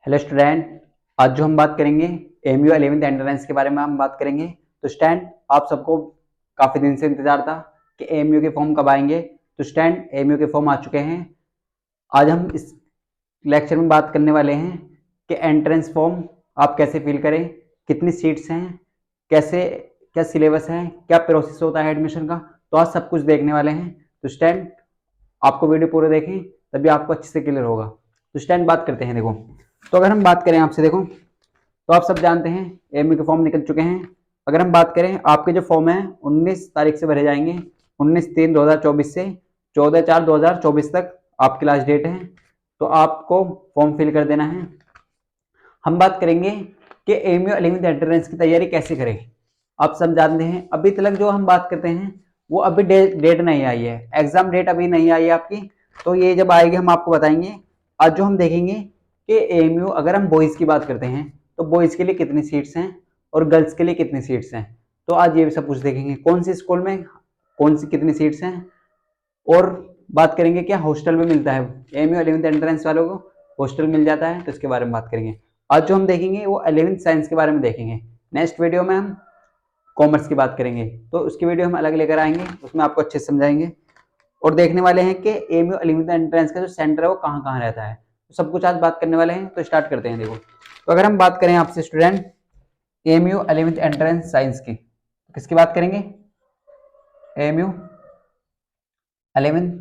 Hello student, आज जो हम बात करेंगे एमयू 11th एंट्रेंस के बारे में हम बात करेंगे। तो स्टूडेंट, आप सबको काफ़ी दिन से इंतजार था कि एमयू के फॉर्म कब आएंगे। तो स्टूडेंट, एमयू के फॉर्म आ चुके हैं। आज हम इस लेक्चर में बात करने वाले हैं कि एंट्रेंस फॉर्म आप कैसे फिल करें, कितनी सीट्स हैं, कैसे क्या सिलेबस है, क्या प्रोसेस होता है एडमिशन का। तो आज सब कुछ देखने वाले हैं। तो स्टूडेंट, आपको वीडियो पूरे देखें तभी आपको अच्छे से क्लियर होगा। तो स्टूडेंट, बात करते हैं। देखो, तो अगर हम बात करें आपसे, देखो तो आप सब जानते हैं एमयू के फॉर्म निकल चुके हैं। अगर हम बात करें, आपके जो फॉर्म है 19 तारीख से भरे जाएंगे, 19/3/2024 से 14/4/2024 तक आपकी लास्ट डेट है। तो आपको फॉर्म फिल कर देना है। हम बात करेंगे कि एमयू 11th एंट्रेंस की तैयारी कैसे करें। आप सब जानते हैं अभी तक जो हम बात करते हैं वो अभी डेट नहीं आई है, एग्जाम डेट अभी नहीं आई है आपकी। तो ये जब आएगी हम आपको बताएंगे। आज जो हम देखेंगे कि एमयू, अगर हम बॉयज की बात करते हैं तो बॉयज के लिए कितनी सीट्स हैं और गर्ल्स के लिए कितनी सीट्स हैं। तो आज ये सब कुछ देखेंगे, कौन सी स्कूल में कौन सी कितनी सीट्स हैं। और बात करेंगे क्या हॉस्टल में मिलता है, एमयू 11th एंट्रेंस वालों को हॉस्टल मिल जाता है, तो इसके बारे में बात करेंगे। आज जो हम देखेंगे वो 11th साइंस के बारे में देखेंगे। नेक्स्ट वीडियो में हम कॉमर्स की बात करेंगे, तो उसकी वीडियो हम अलग लेकर आएंगे, उसमें आपको अच्छे से समझाएंगे। और देखने वाले हैं कि एमयू 11th एंट्रेंस का जो सेंटर है वो कहाँ कहाँ रहता है। तो सब कुछ आज बात करने वाले हैं। तो स्टार्ट करते हैं। देखो, तो अगर हम बात करें आपसे student MU 11th entrance science की, तो किसकी बात करेंगे? MU 11th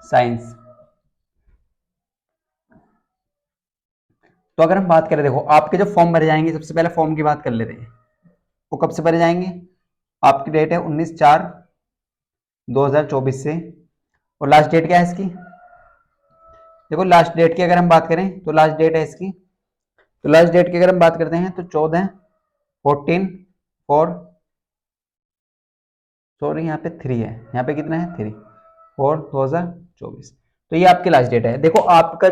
science. तो अगर हम बात करें, देखो आपके जो फॉर्म भरे जाएंगे, सबसे पहले फॉर्म की बात कर लेते हैं। वो कब से भरे जाएंगे? आपकी डेट है 19/4/2024 से। और लास्ट डेट क्या है इसकी? देखो, लास्ट डेट की अगर हम बात करें तो लास्ट डेट है इसकी, तो लास्ट डेट की अगर हम बात करते हैं तो 14/4 सॉरी यहाँ पे 3 है, यहाँ पे कितना है 3/4/2024। तो ये आपकी लास्ट डेट है। देखो, आपका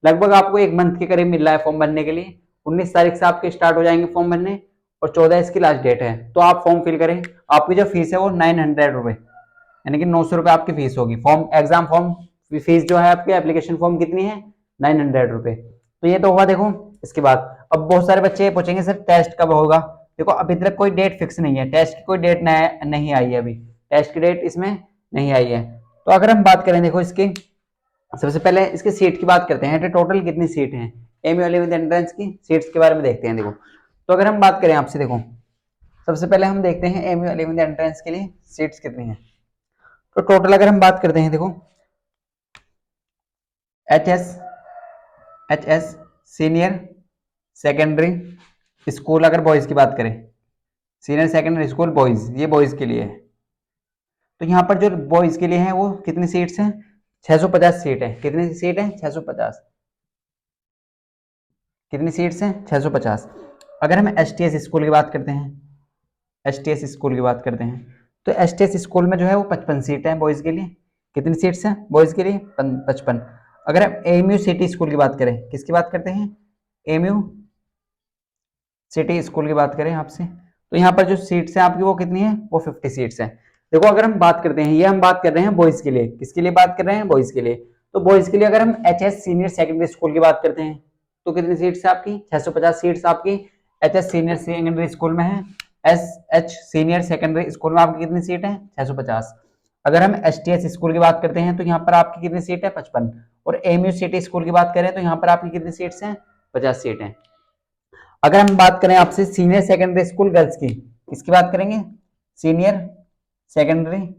लगभग आपको एक मंथ के करीब मिल रहा है फॉर्म भरने के लिए। 19 तारीख से आपके स्टार्ट हो जाएंगे फॉर्म भरने और 14 इसकी लास्ट डेट है। तो आप फॉर्म फिल करें। आपकी जो फीस है वो 900 रुपए, यानी कि 900 रुपए आपकी फीस होगी। फॉर्म एग्जाम फॉर्म फीस जो है आपकी एप्लीकेशन फॉर्म कितनी है? 900 रुपए। तो ये तो हुआ। देखो, इसके बाद अब बहुत सारे बच्चे पूछेंगे सर टेस्ट कब होगा। देखो, अभी तक कोई डेट फिक्स नहीं है, टेस्ट की कोई डेट नहीं आई है, अभी टेस्ट की डेट इसमें नहीं आई है। तो अगर हम बात करें, देखो इसकी सबसे पहले इसके सीट की बात करते हैं। तो टोटल कितनी सीट है एमयू 11th एंट्रेंस की, सीट्स के बारे में देखते हैं। देखो, तो अगर हम बात करें आपसे, देखो सबसे पहले हम देखते हैं एमयू 11th एंट्रेंस के लिए सीट्स कितनी है। तो टोटल अगर हम बात करते हैं, देखो H S senior secondary school, अगर बॉयज की बात करें, सीनियर सेकेंडरी स्कूल बॉयज, ये बॉयज के लिए है। तो यहाँ पर जो बॉयज के लिए है वो कितनी सीट्स हैं? 650 सीट है। कितनी सीट है? 650। कितनी सीट्स हैं? 650। अगर हम एचटीएस स्कूल की बात करते हैं, एचटीएस स्कूल की बात करते हैं, तो एचटीएस स्कूल में जो है वो 55 सीट है बॉयज के लिए। कितनी सीट्स हैं बॉयज के लिए? 55। अगर हम एमयू सिटी स्कूल की बात करें, किसकी बात करते हैं? एमयू सिटी स्कूल की बात करें आपसे, तो यहाँ पर जो सीट्स हैं आपकी वो कितनी है? वो 50 सीट्स हैं। देखो, अगर हम बात करते हैं, ये हम बात कर रहे हैं बॉयज के लिए, किसके लिए बात कर रहे हैं? बॉयज के लिए। तो बॉयज के लिए अगर हम एचएस सीनियर सेकेंडरी स्कूल की बात करते हैं तो कितनी सीट्स है आपकी? 650 सीट्स आपकी एचएस सीनियर सेकेंडरी स्कूल में है। एच सीनियर सेकेंडरी स्कूल में आपकी कितनी सीट है? 650। अगर हम एचटीएस स्कूल की बात करते हैं तो यहाँ पर आपकी कितनी सीट है? 55। और एमयू सिटी स्कूल की बात करें तो यहाँ पर आपकी कितनी सीट्स हैं? 50 सीट हैं। अगर हम बात करें आपसे सीनियर सेकेंडरी स्कूल गर्ल्स की, किसकी बात करेंगे? सीनियर सेकेंडरी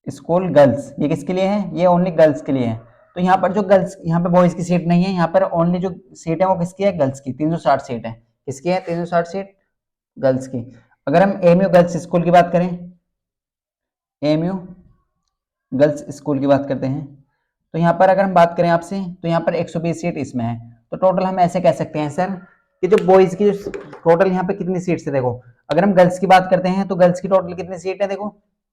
स्कूल गर्ल्स, ये किसके लिए है? ये ओनली गर्ल्स के लिए है। तो यहाँ पर जो गर्ल्स, यहाँ पे बॉयज की सीट नहीं है, यहाँ पर ओनली जो सीट है वो किसकी है? गर्ल्स की। 360 सीट है। किसकी है? 360 सीट गर्ल्स की। अगर हम एमयू गर्ल्स स्कूल की बात करें, एमयू गर्ल्स स्कूल की बात करते हैं, तो यहाँ पर अगर हम बात करें आपसे तो यहाँ पर 120 सीट इसमें है। तो टोटल हम ऐसे कह सकते हैं सर कि जो बॉयज की जो टोटल यहाँ पे कितनी सीट्स है, देखो अगर हम गर्ल्स की बात करते हैं तो गर्ल्स की टोटल कितनी सीट है, देखो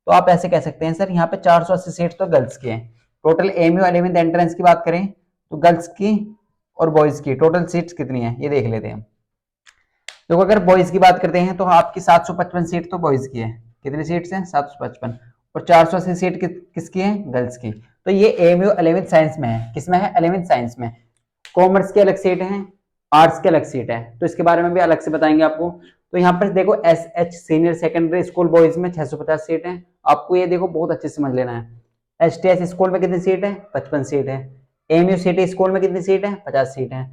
तो आप ऐसे कह सकते हैं सर यहाँ पे 480 सीट तो गर्ल्स की है। टोटल एमयू 11th एंट्रेंस की बात करें तो गर्ल्स की और बॉयज की टोटल सीट्स कितनी है ये देख लेते हैं। देखो, अगर बॉयज की बात करते हैं तो आपकी 755 सीट तो बॉयज की है। कितनी सीट्स हैं? 755। और 480 सीट किसकी है? गर्ल्स की। तो ये एमयू 11th साइंस में है। किसमें है? 11th साइंस में। कॉमर्स की अलग सीट है, आर्ट्स की अलग सीट है, तो इसके बारे में भी अलग से बताएंगे आपको। तो यहाँ पर देखो SH senior secondary school boys में 650 सीट है, आपको ये देखो बहुत अच्छे से समझ लेना है। STS स्कूल में कितनी सीट है? 55 सीट है। AMU सिटी स्कूल में कितनी सीट है? 50 सीट है।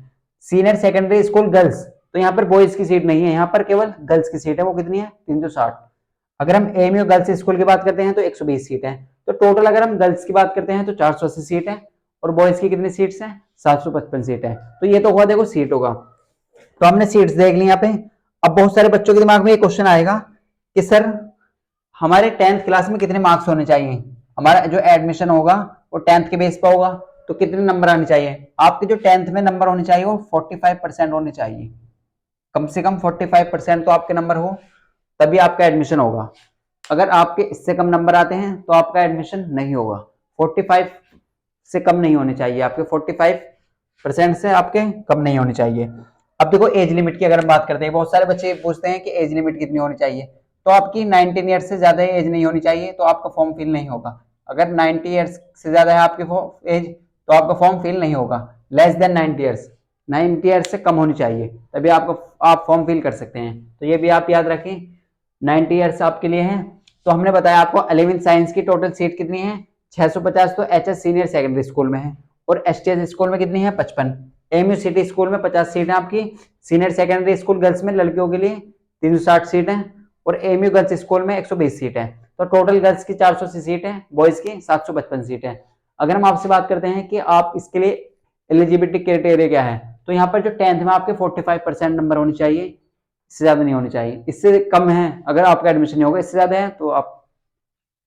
सीनियर सेकेंडरी स्कूल गर्ल्स, तो यहाँ पर बॉयज की सीट नहीं है, यहाँ पर केवल गर्ल्स की सीट है, वो कितनी है? 360। अगर हम AMU गर्ल्स स्कूल की बात करते हैं तो 120 सीट है। तो टोटल अगर हम गर्ल्स की बात करते हैं तो 480 सीट है, और बॉयज की कितनी सीट्स हैं? 755 सीट है। तो ये तो हुआ देखो सीट होगा, तो हमने सीट्स देख ली यहाँ पे। अब बहुत सारे बच्चों के दिमाग में ये क्वेश्चन आएगा कि सर हमारे 10th क्लास में कितने मार्क्स होने चाहिए, हमारा जो एडमिशन होगा वो 10th के बेस पर होगा, तो कितने नंबर आने चाहिए? आपके जो 10th में नंबर होने चाहिए वो 45% होने चाहिए, कम से कम 45% तो आपके नंबर हो, तभी आपका एडमिशन होगा। अगर आपके इससे कम नंबर आते हैं तो आपका एडमिशन नहीं होगा। 45 से कम नहीं होने चाहिए आपके, 45% से आपके कम नहीं होने चाहिए। अब देखो एज लिमिट की अगर हम बात करते हैं, बहुत सारे बच्चे पूछते हैं कि एज लिमिट कितनी होनी चाहिए, तो आपकी 19 ईयर्स से ज्यादा एज नहीं होनी चाहिए, तो आपका फॉर्म फिल नहीं होगा। अगर 90 ईयर्स से ज्यादा है आपकी एज, तो आपका फॉर्म फिल नहीं होगा। लेस देन 90 ईयर्स, 90 ईयर्स से कम होनी चाहिए, तभी आप फॉर्म फिल कर सकते हैं। तो ये भी आप याद रखें, 90 ईयर्स आपके लिए है। तो हमने बताया आपको 11th साइंस की टोटल सीट कितनी है? 650 तो HS सीनियर सेकेंडरी स्कूल में है, और STS स्कूल में कितनी है? 55। AMU सिटी स्कूल में 50 सीट है आपकी, सीनियर सेकेंडरी स्कूल गर्ल्स में लड़कियों के लिए 360 सीट है, और AMU गर्ल्स स्कूल में 120 सीट है। तो टोटल गर्ल्स की 480 सीट है, बॉयज की 755 सीट है। अगर हम आपसे बात करते हैं कि आप इसके लिए एलिजिबिलिटी क्राइटेरिया क्या है, तो यहाँ पर जो 10th में आपके 45% नंबर होने चाहिए, इससे ज्यादा नहीं होने चाहिए। इससे कम है अगर आपका एडमिशन नहीं होगा, इससे ज्यादा है तो आप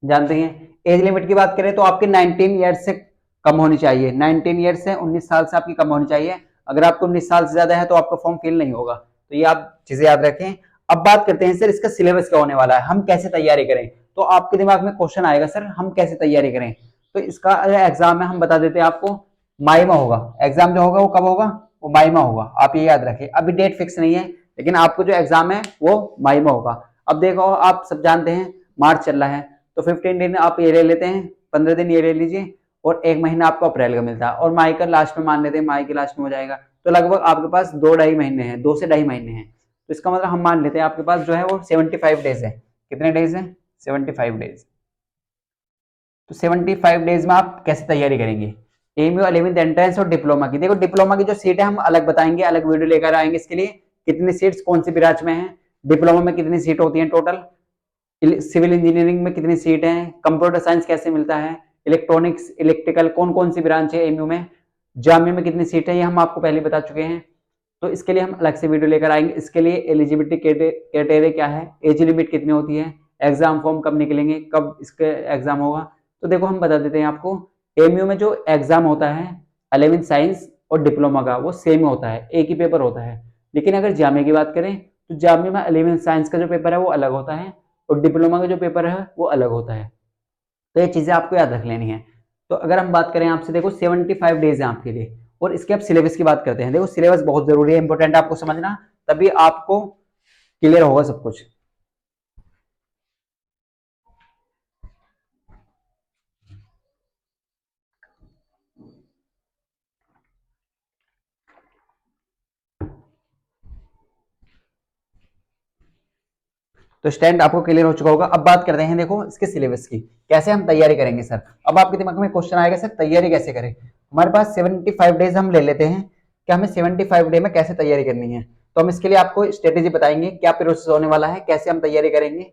जानते हैं। एज लिमिट की बात करें तो आपके 19 ईयर्स से कम होनी चाहिए, 19 ईयर्स से 19 साल से आपकी कम होनी चाहिए। अगर आपको 19 साल से ज्यादा है तो आपका फॉर्म फिल नहीं होगा। तो ये आप चीजें याद रखें। अब बात करते हैं सर इसका सिलेबस क्या होने वाला है, हम कैसे तैयारी करें। तो आपके दिमाग में क्वेश्चन आएगा सर हम कैसे तैयारी करें। तो इसका एग्जाम में हम बता देते हैं आपको, मई में होगा एग्जाम, जो होगा वो कब होगा? वो मई में होगा, आप ये याद रखें। अभी डेट फिक्स नहीं है, लेकिन आपको जो एग्जाम है वो मई में होगा। अब देखो आप सब जानते हैं मार्च चल रहा है, तो 15 दिन आप ये ले लेते हैं, 15 दिन ये ले लीजिए, और एक महीना आपको अप्रैल का मिलता है, और मई का लास्ट में मान लेते हैं, मई के लास्ट में हो जाएगा। तो लगभग आपके पास 2-2.5 महीने हैं, 2 से 2.5 महीने हैं। तो इसका मतलब हम मान लेते हैं आपके पास जो है वो 75 डेज है। कितने डेज है? 75 डेज। तो 75 डेज में आप कैसे तैयारी करेंगे? AMU 11th एंट्रेंस और डिप्लोमा की, देखो डिप्लोमा की जो सीट है हम अलग बताएंगे, अलग वीडियो लेकर आएंगे इसके लिए। कितनी सीट्स कौन सी ब्रांच में है, डिप्लोमा में कितनी सीट होती है टोटल, सिविल इंजीनियरिंग में कितनी सीट है, कंप्यूटर साइंस कैसे मिलता है, इलेक्ट्रॉनिक्स इलेक्ट्रिकल कौन कौन सी ब्रांच है AMU में, जामिया में कितनी सीट है, ये हम आपको पहले बता चुके हैं। तो इसके लिए हम अलग से वीडियो लेकर आएंगे। इसके लिए एलिजिबिलिटी क्राइटेरिया क्या है, एज लिमिट कितनी होती है, एग्जाम फॉर्म कब निकलेंगे, कब इसके एग्जाम होगा। तो देखो हम बता देते हैं आपको, AMU में जो एग्जाम होता है 11th साइंस और डिप्लोमा का वो सेम होता है, एक ही पेपर होता है। लेकिन अगर जामिया की बात करें तो जामिया में 11th साइंस का जो पेपर है वो अलग होता है, और डिप्लोमा का जो पेपर है वो अलग होता है। तो ये चीजें आपको याद रख लेनी है। तो अगर हम बात करें आपसे, देखो 75 डेज है आपके लिए, और इसके अब सिलेबस की बात करते हैं। देखो सिलेबस बहुत जरूरी है, इंपॉर्टेंट आपको समझना, तभी आपको क्लियर होगा सब कुछ। तो स्टैंड आपको क्लियर हो चुका होगा। अब बात करते हैं देखो इसके सिलेबस की, कैसे हम तैयारी करेंगे सर। अब आपके दिमाग में क्वेश्चन आएगा सर तैयारी कैसे करें। हमारे पास 75 डेज हम ले लेते हैं कि हमें 75 डे में कैसे तैयारी करनी है। तो हम इसके लिए आपको स्ट्रेटेजी बताएंगे, क्या प्रोसेस होने वाला है, कैसे हम तैयारी करेंगे।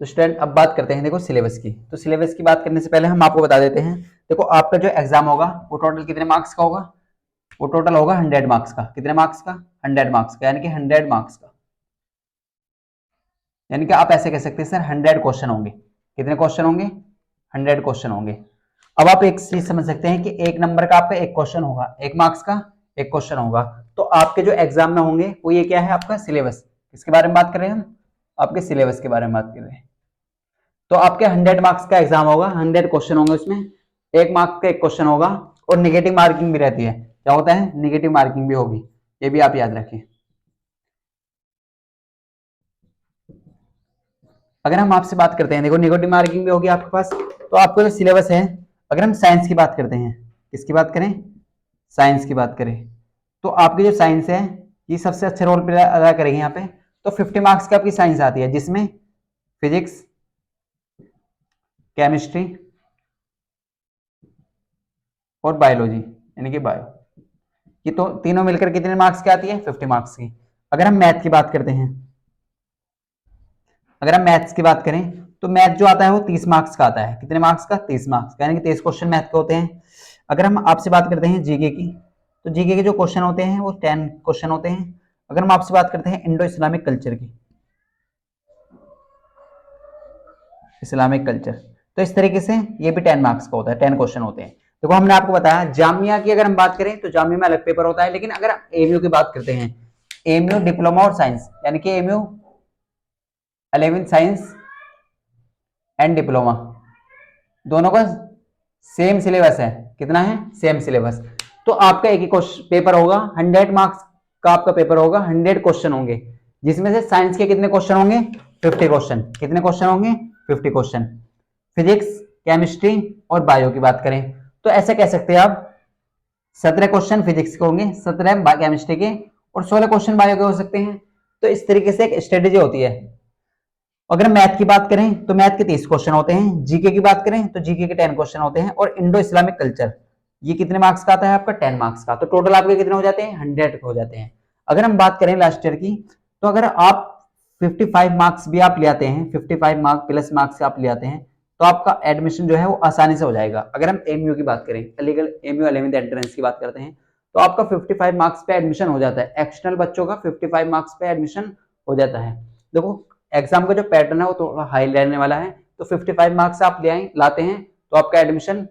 तो स्टूडेंट अब बात करते हैं देखो सिलेबस की। तो सिलेबस की बात करने से पहले हम आपको बता देते हैं, देखो आपका जो एग्जाम होगा वो टोटल कितने मार्क्स का होगा, वो टोटल होगा 100 मार्क्स का। कितने मार्क्स का? 100 मार्क्स का, यानी कि 100 मार्क्स का। यानी कि आप ऐसे कह सकते हैं सर 100 क्वेश्चन होंगे। कितने क्वेश्चन होंगे? 100 क्वेश्चन होंगे। अब आप एक चीज समझ सकते हैं कि एक नंबर का आपका एक क्वेश्चन होगा, 1 मार्क्स का एक क्वेश्चन होगा। तो आपके जो एग्जाम में होंगे वो ये क्या है, आपका सिलेबस। इसके बारे में बात कर रहे हैं हम, आपके सिलेबस के बारे में बात कर रहे हैं। तो आपके 100 मार्क्स का एग्जाम होगा, 100 क्वेश्चन होंगे उसमें, 1 मार्क्स का एक क्वेश्चन होगा, और निगेटिव मार्किंग भी रहती है। क्या होता है, निगेटिव मार्किंग भी होगी, ये भी आप याद रखें। अगर हम आपसे बात करते हैं, देखो निगेटिव मार्किंग भी होगी आपके पास, तो आपको जो सिलेबस है, अगर हम साइंस की बात करते हैं, किसकी बात करें, साइंस की बात करें, तो आपकी जो साइंस है ये सबसे अच्छे रोल प्ले अदा करेगी यहाँ पे। तो 50 मार्क्स की आपकी साइंस आती है, जिसमें फिजिक्स, केमिस्ट्री और बायोलॉजी यानी कि बायो, ये तो तीनों मिलकर कितने मार्क्स की आती है, 50 मार्क्स की। अगर हम मैथ की बात करते हैं, अगर हम मैथ्स की बात करें, तो मैथ जो आता है वो 30 मार्क्स का आता है। कितने मार्क्स का, 30 मार्क्स का, यानी कि 30 क्वेश्चन मैथ के होते हैं। अगर हम आपसे बात करते हैं जीके की, तो जीके के जो क्वेश्चन होते हैं वो 10 क्वेश्चन होते हैं। अगर हम आपसे बात करते हैं इंडो इस्लामिक कल्चर की, इस्लामिक कल्चर, तो इस तरीके से ये भी 10 मार्क्स का होता है, 10 क्वेश्चन होते हैं। देखो हमने आपको बताया जामिया की अगर हम बात करें तो जामिया में अलग पेपर होता है, लेकिन अगर एमयू की बात करते हैं, एमयू डिप्लोमा और साइंस, यानी कि एमयू 11 साइंस एंड डिप्लोमा, दोनों का सेम सिलेबस है। कितना है, सेम सिलेबस। तो आपका एक ही पेपर होगा, 100 मार्क्स का आपका पेपर होगा, 100 क्वेश्चन होंगे, जिसमें से साइंस के कितने क्वेश्चन होंगे, 50 क्वेश्चन। कितने क्वेश्चन होंगे, 50 क्वेश्चन। फिजिक्स, केमिस्ट्री और बायो की बात करें तो ऐसे कह सकते हैं आप 17 क्वेश्चन फिजिक्स के होंगे, 17 केमिस्ट्री के और 16 क्वेश्चन बायो के हो सकते हैं। तो इस तरीके से एक स्ट्रेटेजी होती है। अगर मैथ की बात करें तो मैथ के 30 क्वेश्चन होते हैं, जीके की बात करें तो जीके के 10 क्वेश्चन होते हैं, और इंडो इस्लामिक कल्चर ये कितने मार्क्स का आता है आपका, 10 मार्क्स का। तो टोटल आपके कितने हो जाते हैं, 100 हो जाते हैं। अगर हम बात करें लास्ट ईयर की, तो अगर आप 55 मार्क्स भी आप ले आते हैं, 55 मार्क्स प्लस मार्क्स आप ले आते हैं, तो आपका एडमिशन जो है वो आसानी से हो जाएगा। अगर हम एमयू की बात करें, अलीगढ़ एमयू 11th एंट्रेंस की बात करते हैं, तो आपका 55 मार्क्स पे एडमिशन हो जाता है। एक्सटर्नल बच्चों का 55 मार्क्स पे एडमिशन हो जाता है। देखो एग्जाम का जो पैटर्न है वो थोड़ा हाई रहने वाला है, तो 55 मार्क्स आप ले आए लाते हैं तो आपका एडमिशन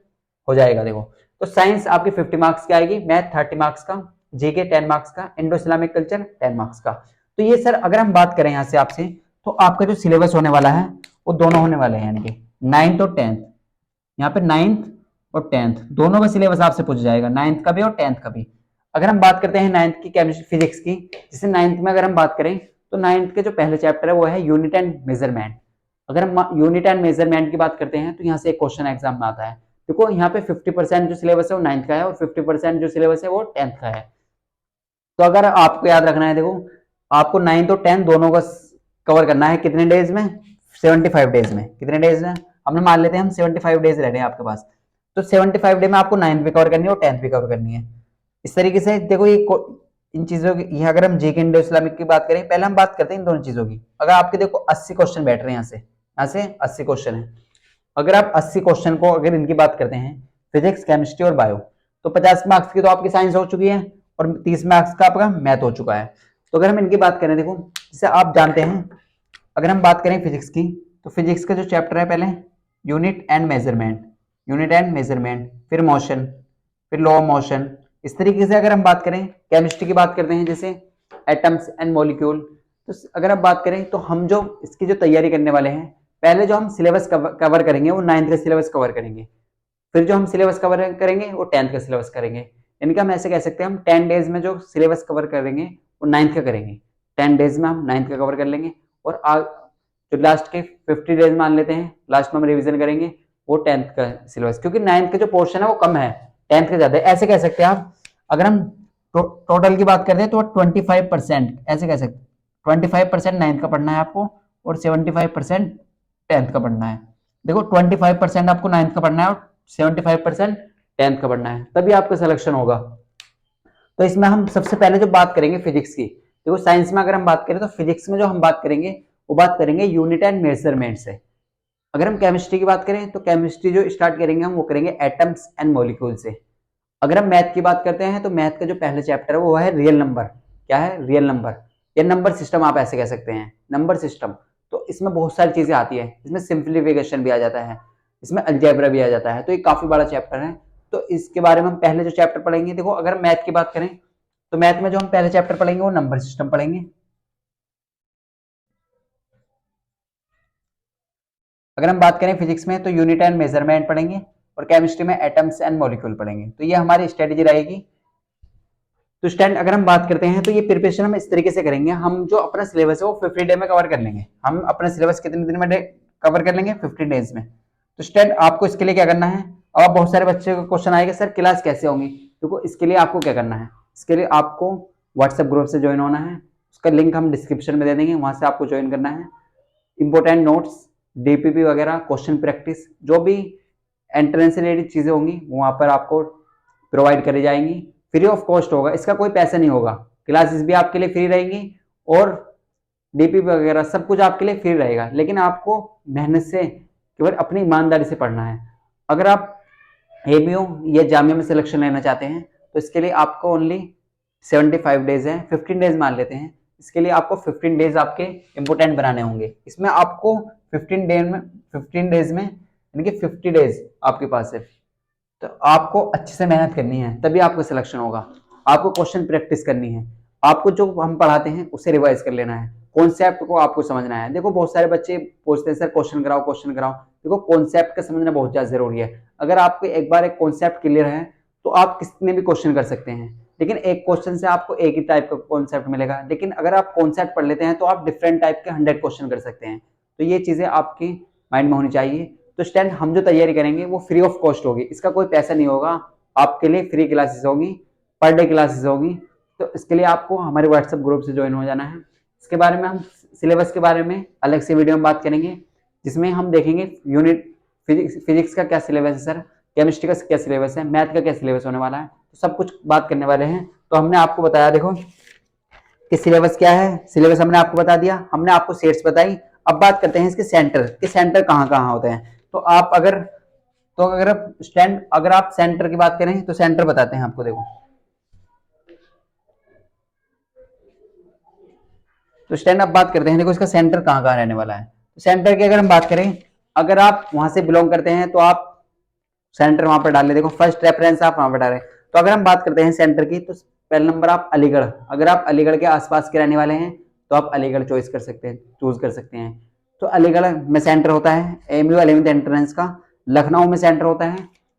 हो जाएगा। देखो तो साइंस आपकी 50 मार्क्स की आएगी, मैथ 30 मार्क्स का, जीके 10 मार्क्स का, इंडो इस्लामिक कल्चर 10 मार्क्स का। तो ये सर अगर हम बात करें यहाँ से आपसे, तो आपका जो सिलेबस होने वाला है वो दोनों होने वाले हैं, यानी कि 9th और 10th। यहाँ पे 9th और 10th दोनों का सिलेबस आपसे पूछ जाएगा, 9th का भी और 10th का भी। अगर हम बात करते हैं 9th की केमिस्ट्री फिजिक्स की, जैसे 9th में अगर हम बात करें तो 9th के जो पहले चैप्टर है वो है यूनिट एंड मेजरमेंट। अगर हम यूनिट एंड मेजरमेंट की बात करते हैं तो यहाँ से एक क्वेश्चन एग्जाम में आता है। देखो यहाँ पे 50% जो सिलेबस है वो 9th का है और 50% जो सिलेबस है वो 10th का है। तो अगर आपको याद रखना है, देखो आपको 9th और 10th दोनों का कवर करना है कितने डेज में, 75 डेज में। कितने डेज में, हमने मान लेते हैं हम 75 डेज रह रहे हैं आपके पास, तो 75 डे में आपको 9th भी कवर करनी है और 10th भी कवर करनी है। इस तरीके से देखो ये इन चीजों की, ये अगर हम जीके इंडो इस्लामिक की बात करें, पहले हम बात करते हैं इन दोनों चीजों की। अगर आपके देखो 80 क्वेश्चन बैठ रहे हैं, यहाँ से 80 क्वेश्चन है। अगर आप 80 क्वेश्चन को अगर इनकी बात करते हैं, फिजिक्स, केमिस्ट्री और बायो, तो 50 मार्क्स की तो आपकी साइंस हो चुकी है और 30 मार्क्स का आपका मैथ हो चुका है। तो अगर हम इनकी बात करें, देखो जैसे आप जानते हैं, अगर हम बात करें फिजिक्स की, तो फिजिक्स का जो चैप्टर है पहले unit and measurement, unit and measurement, फिर मोशन, फिर लॉ ऑफ मोशन। इस तरीके से अगर हम बात करें, केमिस्ट्री की बात करते हैं जैसे एटम्स एंड मॉलिक्यूल। तो अगर आप बात करें तो हम जो इसकी जो तैयारी करने वाले हैं, पहले जो हम सिलेबस कवर करेंगे वो 9th का सिलेबस कवर करेंगे, फिर जो हम सिलेबस कवर करेंगे वो 10th का सिलेबस करेंगे। इनका हम ऐसे कह सकते हैं, हम 10 डेज में जो सिलेबस कवर करेंगे वो 9th का करेंगे, 10 डेज में हम 9th का कवर कर लेंगे, और जो लास्ट के 50 डेज मान लेते हैं, लास्ट में हम रिवीजन करेंगे वो 10th का सिलेबस, क्योंकि 9th का जो पोर्शन है वो कम है, 10th का ज्यादा है, ऐसे कह सकते हैं आप। अगर हम टोटल की बात करते हैं तो 25%, ऐसे कह सकते हैं 25% 9th का पढ़ना है आपको और 75% 10th का पढ़ना है। देखो 25% आपको 9th का पढ़ना है और 75% 10th का पढ़ना है, तभी आपका सिलेक्शन होगा। तो इसमें हम सबसे पहले जो बात करेंगे फिजिक्स की, देखो साइंस में अगर हम बात करें तो फिजिक्स में जो हम बात करेंगे वो बात करेंगे यूनिट एंड मेजरमेंट से। अगर हम केमिस्ट्री की बात करें तो केमिस्ट्री जो स्टार्ट करेंगे हम वो करेंगे एटम्स एंड मॉलिक्यूल से। अगर हम मैथ की बात करते हैं तो मैथ का जो पहला चैप्टर है वो है रियल नंबर। क्या है, रियल नंबर या नंबर सिस्टम, आप ऐसे कह सकते हैं नंबर सिस्टम। तो इसमें बहुत सारी चीजें आती है, इसमें सिंप्लीफिकेशन भी आ जाता है, इसमें अलजेब्रा भी आ जाता है, तो ये काफी बड़ा चैप्टर है। तो इसके बारे में हम पहले जो चैप्टर पढ़ेंगे, देखो अगर मैथ की बात करें तो मैथ में जो हम पहले चैप्टर पढ़ेंगे वो नंबर सिस्टम पढ़ेंगे। अगर हम बात करें फिजिक्स में तो यूनिट एंड मेजरमेंट पढ़ेंगे, और केमिस्ट्री में एटम्स एंड मॉलिक्यूल पढ़ेंगे। तो ये हमारी स्ट्रेटेजी रहेगी तो स्टैंड अगर हम बात करते हैं तो ये प्रिपरेशन हम इस तरीके से करेंगे, हम जो अपना सिलेबस है वो 50 डे में कवर कर लेंगे। हम अपना सिलेबस कितने दिन में कवर कर लेंगे? 15 डेज में। तो स्टैंड आपको इसके लिए क्या करना है, अब बहुत सारे बच्चे को क्वेश्चन आएगा सर क्लास कैसे होंगी, देखो इसके लिए आपको क्या करना है, इसके लिए आपको व्हाट्सएप ग्रुप से ज्वाइन होना है, उसका लिंक हम डिस्क्रिप्शन में दे देंगे, वहां से आपको ज्वाइन करना है। इंपॉर्टेंट नोट्स, डीपीपी वगैरह, क्वेश्चन प्रैक्टिस, जो भी एंट्रेंस से रिलेटेड चीजें होंगी वहां पर आपको प्रोवाइड करी जाएंगी, फ्री ऑफ कॉस्ट होगा, इसका कोई पैसा नहीं होगा। क्लासेस भी आपके लिए फ्री रहेंगी और डीपीपी वगैरह सब कुछ आपके लिए फ्री रहेगा, लेकिन आपको मेहनत से केवल अपनी ईमानदारी से पढ़ना है। अगर आप एमयू या जामिया में सिलेक्शन लेना चाहते हैं तो इसके लिए आपको ओनली 75 डेज है, 15 डेज मान लेते हैं, इसके लिए आपको 15 डेज आपके इंपोर्टेंट बनाने होंगे। इसमें आपको 15 डेज में यानी कि 50 डेज आपके पास है, तो आपको अच्छे से मेहनत करनी है तभी आपका सिलेक्शन होगा। आपको क्वेश्चन प्रैक्टिस करनी है, आपको जो हम पढ़ाते हैं उसे रिवाइज कर लेना है, कॉन्सेप्ट को आपको समझना है। देखो बहुत सारे बच्चे पूछते हैं सर क्वेश्चन कराओ क्वेश्चन कराओ, देखो कॉन्सेप्ट का समझना बहुत ज्यादा जरूरी है। अगर आपको एक बार एक कॉन्सेप्ट क्लियर है तो आप कितने भी क्वेश्चन कर सकते हैं, लेकिन एक क्वेश्चन से आपको एक ही टाइप का कॉन्सेप्ट मिलेगा, लेकिन अगर आप कॉन्सेप्ट पढ़ लेते हैं तो आप डिफरेंट टाइप के 100 क्वेश्चन कर सकते हैं। तो ये चीजें आपकी माइंड में होनी चाहिए। तो स्टैंड हम जो तैयारी करेंगे वो फ्री ऑफ कॉस्ट होगी, इसका कोई पैसा नहीं होगा, आपके लिए फ्री क्लासेस होगी, पर डे क्लासेस होगी। तो इसके लिए आपको हमारे व्हाट्सएप ग्रुप से ज्वाइन हो जाना है। इसके बारे में हम सिलेबस के बारे में अलग से वीडियो में बात करेंगे, जिसमें हम देखेंगे यूनिट फिजिक्स का क्या सिलेबस है सर, केमिस्ट्री का क्या सिलेबस है, मैथ का क्या सिलेबस होने वाला है, तो सब कुछ बात करने वाले हैं। तो हमने आपको बताया देखो कि सिलेबस क्या है, सिलेबस हमने आपको बता दिया, हमने आपको सेट्स बताई। अब बात करते हैं इसके सेंटर के, सेंटर कहाँ कहाँ होते हैं। तो अगर आप सेंटर की बात करें तो सेंटर बताते हैं आपको। देखो तो स्टैंड अब बात करते हैं, देखो इसका सेंटर कहाँ कहाँ रहने वाला है। तो सेंटर की अगर हम बात करें, अगर आप वहां से बिलोंग करते हैं तो आप सेंटर वहां पर डाल लें, देखो फर्स्ट रेफरेंस आप वहां पर डालें। तो अगर हम बात करते हैं सेंटर की, तो पहले नंबर आप अलीगढ़, अगर आप अलीगढ़ के आसपास के रहने वाले हैं तो आप अलीगढ़ चूज कर सकते हैं। तो अलीगढ़ में सेंटर होता है एमयू 11th एंट्रेंस का। लखनऊ में सेंटर होता है,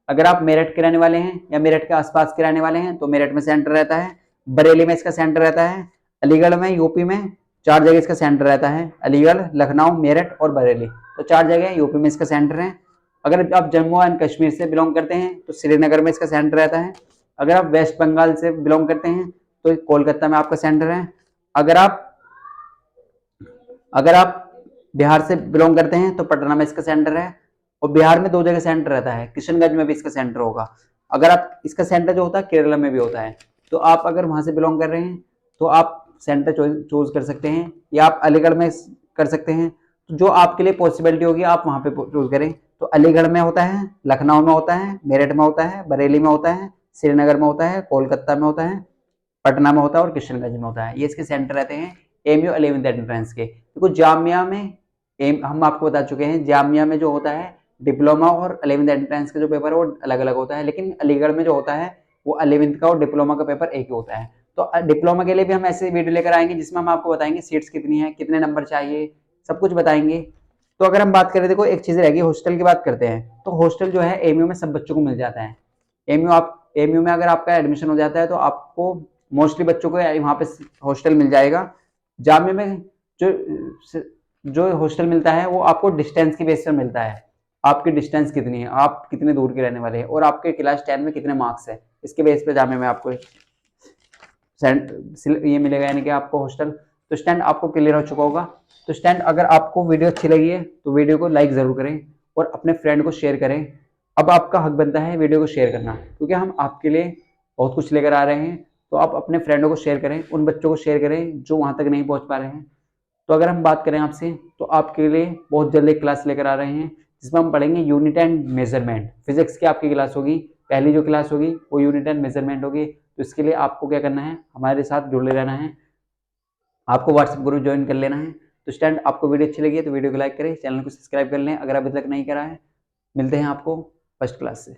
अगर आप मेरठ के रहने वाले हैं या मेरठ के आसपास के रहने वाले हैं तो मेरठ में सेंटर रहता है। बरेली में इसका सेंटर रहता है। अलीगढ़ में यूपी में 4 जगह इसका सेंटर रहता है, अलीगढ़, लखनऊ, मेरठ और बरेली, तो 4 जगह यूपी में इसका सेंटर है। अगर आप जम्मू एंड कश्मीर से बिलोंग करते हैं तो श्रीनगर में इसका सेंटर रहता है। अगर आप वेस्ट बंगाल से बिलोंग करते हैं तो कोलकाता में आपका सेंटर है। अगर आप बिहार से बिलोंग करते हैं तो पटना में इसका सेंटर है। और बिहार में 2 जगह सेंटर रहता है, किशनगंज में भी इसका सेंटर होगा। अगर आप इसका सेंटर जो होता है केरला में भी होता है, तो आप अगर वहां से बिलोंग कर रहे हैं तो आप सेंटर चूज कर सकते हैं, या आप अलीगढ़ में कर सकते हैं। तो जो आपके लिए पॉसिबिलिटी होगी आप वहां पे चूज करें। तो अलीगढ़ में होता है, लखनऊ में होता है, मेरठ में होता है, बरेली में होता है, श्रीनगर में होता है, कोलकाता में होता है, पटना में होता है और किशनगंज में होता है। ये इसके सेंटर रहते हैं एमयू 11th एंट्रेंस के। देखो जामिया में हम आपको बता चुके हैं, जामिया में जो होता है डिप्लोमा और 11th एंट्रेंस का जो पेपर है वो अलग अलग होता है, लेकिन अलीगढ़ में जो होता है वो 11th का और डिप्लोमा का पेपर एक ही होता है। तो डिप्लोमा के लिए भी हम ऐसे वीडियो लेकर आएंगे जिसमें हम आपको बताएंगे सीट्स कितनी है, कितने नंबर चाहिए, सब कुछ बताएंगे। तो अगर हम बात करें, देखो एक चीज रहेगी, हॉस्टल की बात करते हैं। तो हॉस्टल जो है एमयू में सब बच्चों को मिल जाता है। एमयू में अगर आपका एडमिशन हो जाता है तो आपको मोस्टली बच्चों को वहां पे हॉस्टल मिल जाएगा। जामिया में जो हॉस्टल मिलता है वो आपको डिस्टेंस की बेस पर मिलता है, आपकी डिस्टेंस कितनी है, आप कितने दूर के रहने वाले हैं और आपके क्लास 10 में कितने मार्क्स है, इसके बेस पे जामिया में आपको ये मिलेगा, यानी कि आपको हॉस्टल। तो स्टैंड आपको क्लियर हो चुका होगा। तो स्टैंड अगर आपको वीडियो अच्छी लगी है तो वीडियो को लाइक जरूर करें और अपने फ्रेंड को शेयर करें। अब आपका हक बनता है वीडियो को शेयर करना, क्योंकि हम आपके लिए बहुत कुछ लेकर आ रहे हैं। तो आप अपने फ्रेंडों को शेयर करें, उन बच्चों को शेयर करें जो वहां तक नहीं पहुंच पा रहे हैं। तो अगर हम बात करें आपसे, तो आपके लिए बहुत जल्द एक क्लास लेकर आ रहे हैं जिसमें हम पढ़ेंगे यूनिट एंड मेजरमेंट। फिजिक्स की आपकी क्लास होगी, पहली जो क्लास होगी वो यूनिट एंड मेजरमेंट होगी। तो इसके लिए आपको क्या करना है, हमारे साथ जुड़े रहना है, आपको व्हाट्सएप ग्रुप ज्वाइन कर लेना है। तो स्टैंड आपको वीडियो अच्छी लगी है तो वीडियो को लाइक करें, चैनल को सब्सक्राइब कर लें अगर अभी तक नहीं करा है। मिलते हैं आपको फर्स्ट क्लास से।